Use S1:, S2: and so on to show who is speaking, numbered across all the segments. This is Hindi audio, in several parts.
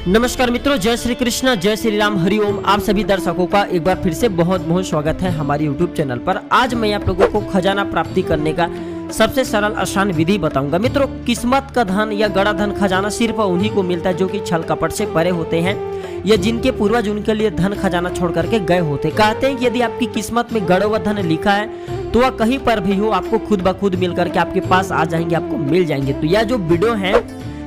S1: नमस्कार मित्रों, जय श्री कृष्ण, जय श्री राम, हरिओम। आप सभी दर्शकों का एक बार फिर से बहुत बहुत स्वागत है हमारे YouTube चैनल पर। आज मैं आप लोगों को खजाना प्राप्ति करने का सबसे सरल आसान विधि बताऊंगा। मित्रों, किस्मत का धन या गड़ा धन खजाना सिर्फ उन्हीं को मिलता है जो कि छल कपट से परे होते हैं या जिनके पूर्वज उनके लिए धन खजाना छोड़ करके गए होते। कहते हैं कि यदि आपकी किस्मत में गड़ा हुआ धन लिखा है तो वह कहीं पर भी हो आपको खुद ब खुद मिल करके आपके पास आ जाएंगे, आपको मिल जाएंगे। तो यह जो वीडियो है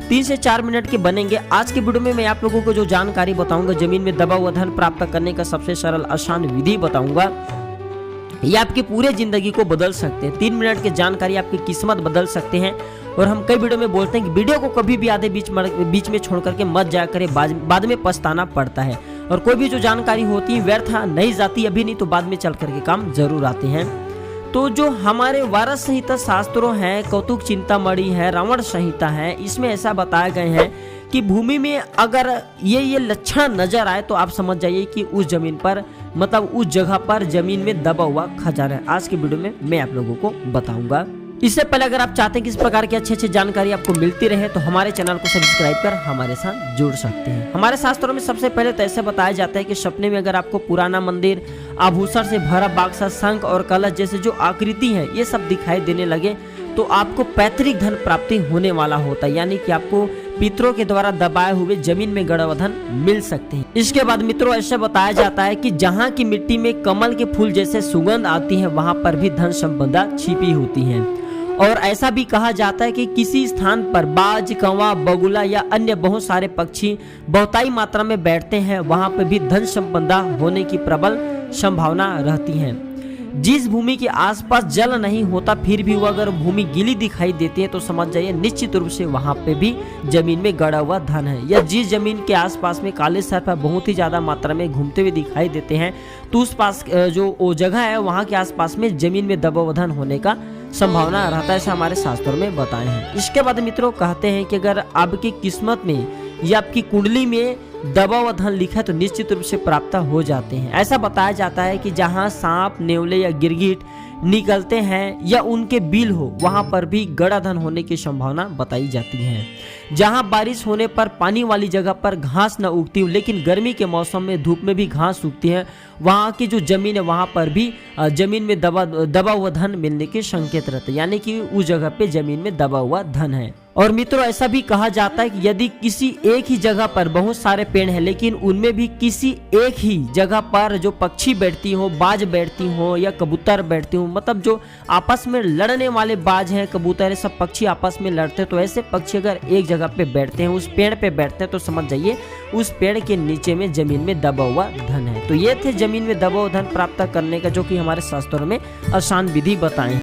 S1: 3 से 4 मिनट के बनेंगे। आज के वीडियो में मैं आप लोगों को जो जानकारी बताऊंगा, जमीन में दबा हुआ धन प्राप्त करने का सबसे सरल आसान विधि बताऊंगा। ये आपकी पूरे जिंदगी को बदल सकते हैं। 3 मिनट की जानकारी आपकी किस्मत बदल सकते हैं। और हम कई वीडियो में बोलते हैं कि वीडियो को कभी भी आधे बीच में छोड़ करके मत जाया करें, बाद में पछताना पड़ता है। और कोई भी जो जानकारी होती है व्यर्थ नहीं जाती, अभी नहीं तो बाद में चल करके काम जरूर आते हैं। तो जो हमारे वारस संहिता शास्त्रों हैं, कौतुक चिंतामणि है, रावण संहिता है, इसमें ऐसा बताया गए हैं कि भूमि में अगर ये लक्षण नजर आए तो आप समझ जाइए कि उस जमीन पर, मतलब उस जगह पर जमीन में दबा हुआ खजाना है। आज की वीडियो में मैं आप लोगों को बताऊंगा। इससे पहले अगर आप चाहते हैं कि इस प्रकार की अच्छी जानकारी आपको मिलती रहे तो हमारे चैनल को सब्सक्राइब कर हमारे साथ जुड़ सकते हैं। हमारे शास्त्रों में सबसे पहले तो ऐसे बताया जाता है कि सपने में अगर आपको पुराना मंदिर, आभूषण से भरा बाक्सा, शंख और कलश जैसे जो आकृति है ये सब दिखाई देने लगे तो आपको पैतृक धन प्राप्ति होने वाला होता है, यानी कि आपको पितरों के द्वारा दबाए हुए जमीन में गड़ा हुआ धन मिल सकते हैं। इसके बाद मित्रों ऐसे बताया जाता है कि जहाँ की मिट्टी में कमल के फूल जैसे सुगंध आती है वहां पर भी धन संपदा छिपी होती है। और ऐसा भी कहा जाता है कि किसी स्थान पर बाज, कौवा, बगुला या अन्य बहुत सारे पक्षी बहुताई मात्रा में बैठते हैं, वहां पर भी धन संपदा होने की प्रबल संभावना रहती है। जिस भूमि के आसपास जल नहीं होता फिर भी वो अगर भूमि गीली दिखाई देती है तो समझ जाइए निश्चित रूप से वहां पे भी जमीन में गड़ा हुआ धन है। या जिस जमीन के आसपास में काले सर्प बहुत ही ज्यादा मात्रा में घूमते हुए दिखाई देते हैं तो उस पास जो वो जगह है वहां के आसपास में जमीन में दबा हुआ धन होने का संभावना रहता है, ऐसा हमारे शास्त्रों में बताए हैं। इसके बाद मित्रों कहते हैं कि अगर आपकी किस्मत में या आपकी कुंडली में दबा हुआ धन लिखा है तो निश्चित रूप से प्राप्त हो जाते हैं। ऐसा बताया जाता है कि जहां सांप, नेवले या गिरगिट निकलते हैं या उनके बिल हो वहां पर भी गड़ा धन होने की संभावना बताई जाती है। जहां बारिश होने पर पानी वाली जगह पर घास न उगती हो लेकिन गर्मी के मौसम में धूप में भी घास उगती है, वहां की जो जमीन है वहां पर भी जमीन में दबा हुआ धन मिलने के संकेत रहते हैं, यानी कि उस जगह पे जमीन में दबा हुआ धन है। और मित्रों ऐसा भी कहा जाता है कि यदि किसी एक ही जगह पर बहुत सारे पेड़ हैं लेकिन उनमें भी किसी एक ही जगह पर जो पक्षी बैठती हो, बाज बैठती हो या कबूतर बैठती हो, मतलब जो आपस में लड़ने वाले बाज हैं, कबूतर, सब पक्षी आपस में लड़ते हैं, तो ऐसे पक्षी अगर एक जगह पे बैठते हैं, उस पेड़ पे बैठते हैं तो समझ जाइए उस पेड़ के नीचे में जमीन में दबा हुआ धन है। तो ये थे जमीन में दबा हुआ धन प्राप्त करने का जो कि हमारे शास्त्रों में आसान विधि बताए।